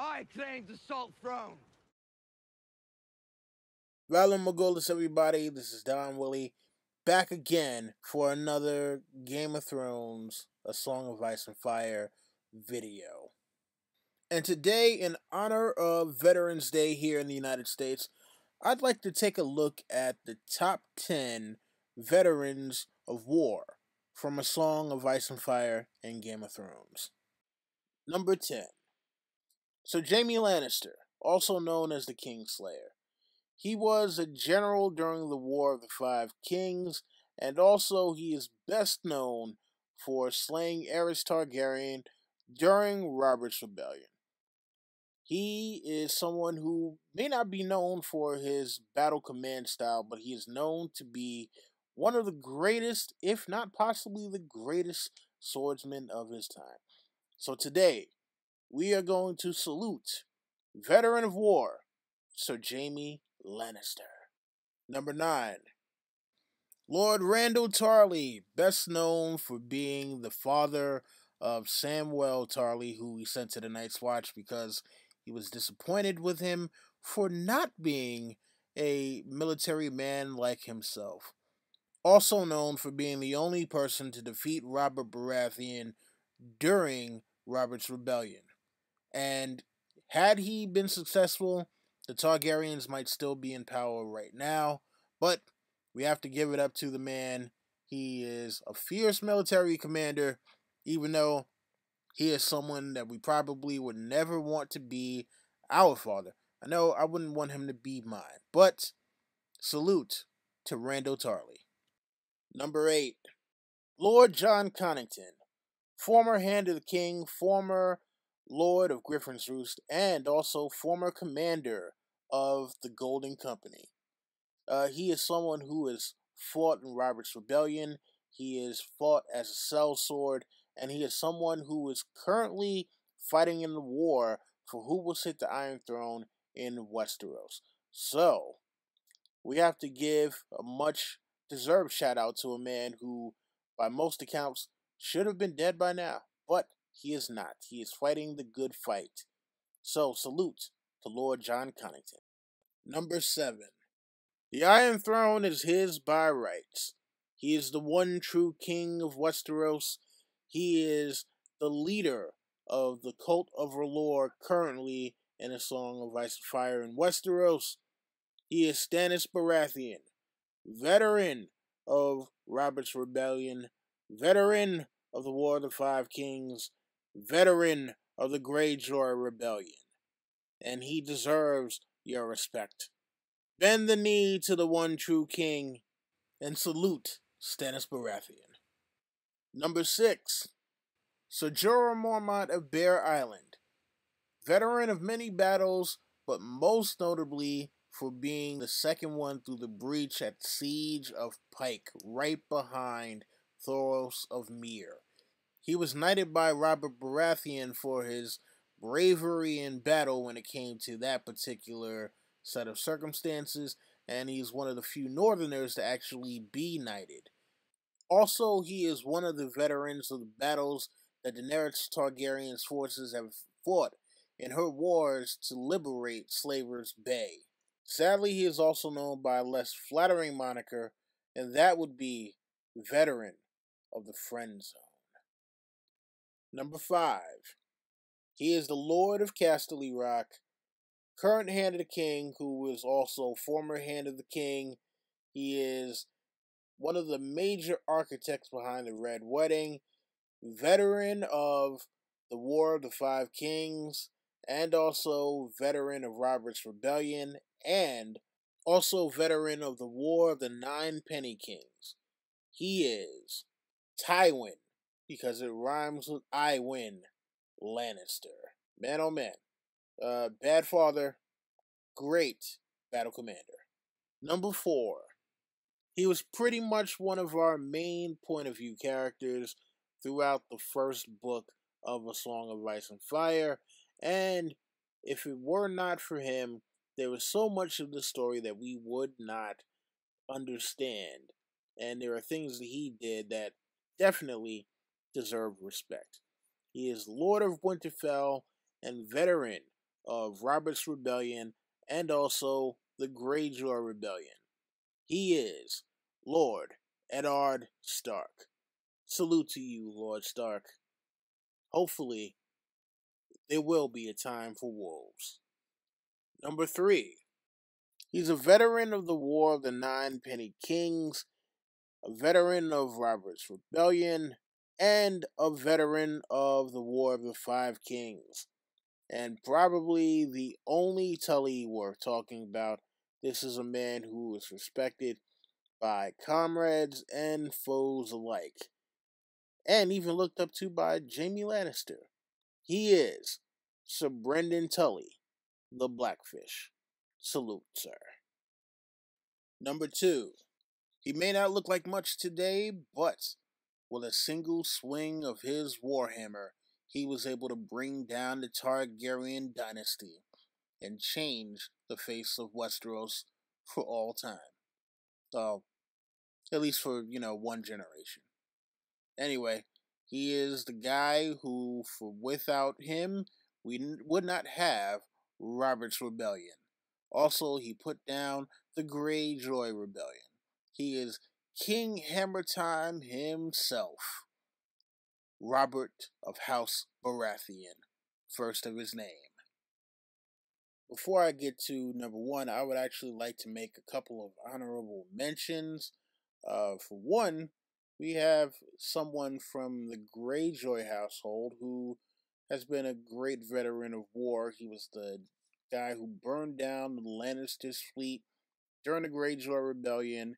I claim the Salt Throne. Valor Mogolis, everybody. This is Don Willie, back again for another Game of Thrones, A Song of Ice and Fire video. And today, in honor of Veterans Day here in the United States, I'd like to take a look at the top 10 veterans of war from A Song of Ice and Fire and Game of Thrones. Number 10. Sir Jaime Lannister, also known as the Kingslayer. He was a general during the War of the Five Kings, and also he is best known for slaying Aerys Targaryen during Robert's Rebellion. He is someone who may not be known for his battle command style, but he is known to be one of the greatest, if not possibly the greatest, swordsmen of his time. So today, we are going to salute Veteran of War, Sir Jaime Lannister. Number 9. Lord Randyll Tarly, best known for being the father of Samwell Tarly, who we sent to the Night's Watch because he was disappointed with him for not being a military man like himself. Also known for being the only person to defeat Robert Baratheon during Robert's Rebellion. And had he been successful, the Targaryens might still be in power right now, but we have to give it up to the man. He is a fierce military commander, even though he is someone that we probably would never want to be our father. I know I wouldn't want him to be mine, but salute to Randyll Tarly. Number 8. Lord Jon Connington, former Hand of the King, former Lord of Griffin's Roost, and also former commander of the Golden Company. He is someone who has fought in Robert's Rebellion. He has fought as a sellsword, and he is someone who is currently fighting in the war for who will sit the Iron Throne in Westeros. So, we have to give a much deserved shout out to a man who, by most accounts, should have been dead by now, but he is not. He is fighting the good fight. So, salute to Lord Jon Connington. Number 7. The Iron Throne is his by rights. He is the one true king of Westeros. He is the leader of the Cult of R'hllor currently in A Song of Ice and Fire in Westeros. He is Stannis Baratheon, veteran of Robert's Rebellion, veteran of the War of the Five Kings, veteran of the Greyjoy Rebellion. And he deserves your respect. Bend the knee to the one true king, and salute Stannis Baratheon. Number 6. Sir Jorah Mormont of Bear Island, veteran of many battles, but most notably for being the second one through the breach at Siege of Pike, right behind Thoros of Myr. He was knighted by Robert Baratheon for his bravery in battle when it came to that particular set of circumstances, and he's one of the few Northerners to actually be knighted. Also, he is one of the veterans of the battles that Daenerys Targaryen's forces have fought in her wars to liberate Slaver's Bay. Sadly, he is also known by a less flattering moniker, and that would be Veteran of the Friend Zone. Number 5. He is the Lord of Casterly Rock, current Hand of the King, who is also former Hand of the King. He is one of the major architects behind the Red Wedding, veteran of the War of the Five Kings, and also veteran of Robert's Rebellion, and also veteran of the War of the Nine Penny Kings. He is Tywin, because it rhymes with I win, Lannister. Man, oh man. Bad father, great battle commander. Number 4. He was pretty much one of our main point of view characters throughout the first book of A Song of Ice and Fire, and if it were not for him, there was so much of the story that we would not understand, and there are things that he did that definitely deserve respect. He is Lord of Winterfell and veteran of Robert's Rebellion and also the Greyjoy Rebellion. He is Lord Eddard Stark. Salute to you, Lord Stark. Hopefully, there will be a time for wolves. Number 3. He's a veteran of the War of the Nine Penny Kings, a veteran of Robert's Rebellion, and a veteran of the War of the Five Kings. And probably the only Tully worth talking about. This is a man who is respected by comrades and foes alike, and even looked up to by Jaime Lannister. He is Sir Brendan Tully, the Blackfish. Salute, sir. Number 2. He may not look like much today, but with a single swing of his warhammer, he was able to bring down the Targaryen dynasty and change the face of Westeros for all time. Well, at least for, one generation. Anyway, he is the guy who, without him, we would not have Robert's Rebellion. Also, he put down the Greyjoy Rebellion. He is King Hammertime himself. Robert of House Baratheon, first of his name. Before I get to number 1, I would actually like to make a couple of honorable mentions. For one, we have someone from the Greyjoy household who has been a great veteran of war. He was the guy who burned down the Lannister's fleet during the Greyjoy Rebellion,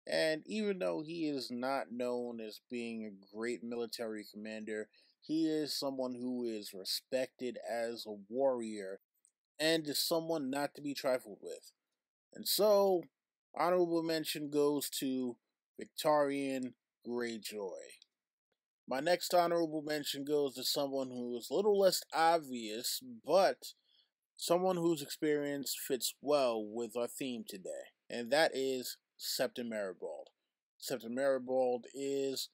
and even though he is not known as being a great military commander, he is someone who is respected as a warrior and is someone not to be trifled with. And so, honorable mention goes to Victorian Greyjoy. My next honorable mention goes to someone who is a little less obvious, but someone whose experience fits well with our theme today, and that is Septon Meribald. Septon Meribald is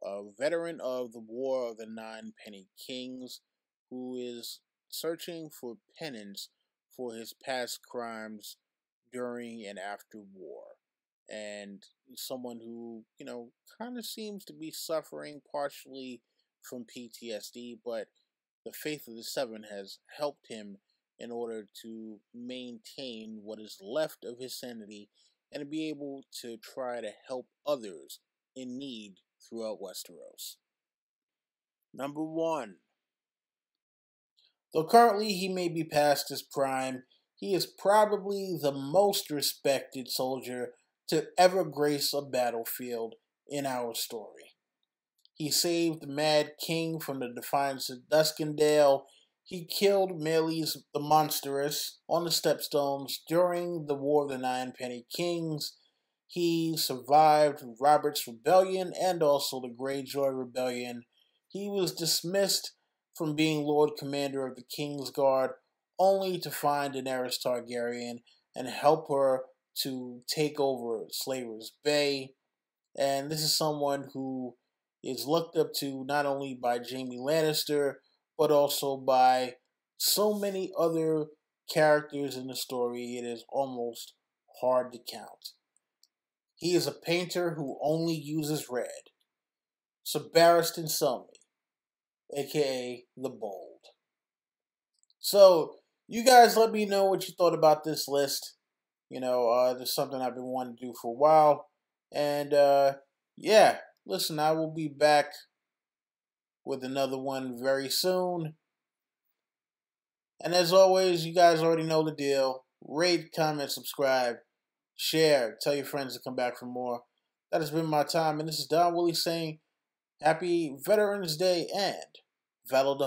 a veteran of the War of the Nine Penny Kings who is searching for penance for his past crimes during and after war. And someone who, kind of seems to be suffering partially from PTSD, but the Faith of the Seven has helped him in order to maintain what is left of his sanity and to be able to try to help others in need throughout Westeros. Number 1. Though currently he may be past his prime, he is probably the most respected soldier to ever grace a battlefield in our story. He saved the Mad King from the defiance of Duskendale. He killed Meleys the Monstrous on the Stepstones during the War of the Nine Penny Kings. He survived Robert's Rebellion and also the Greyjoy Rebellion. He was dismissed from being Lord Commander of the King's Guard, only to find Daenerys Targaryen and help her to take over Slaver's Bay. And this is someone who is looked up to not only by Jaime Lannister, but also by so many other characters in the story, it is almost hard to count. He is a painter who only uses red. Sir Barristan Selmy, aka The Bold. So, you guys let me know what you thought about this list. There's something I've been wanting to do for a while. And, listen, I will be back with another one very soon. And as always, you guys already know the deal. Rate, comment, subscribe, share, tell your friends to come back for more. That has been my time, and this is Don Willie saying Happy Veterans Day and Valor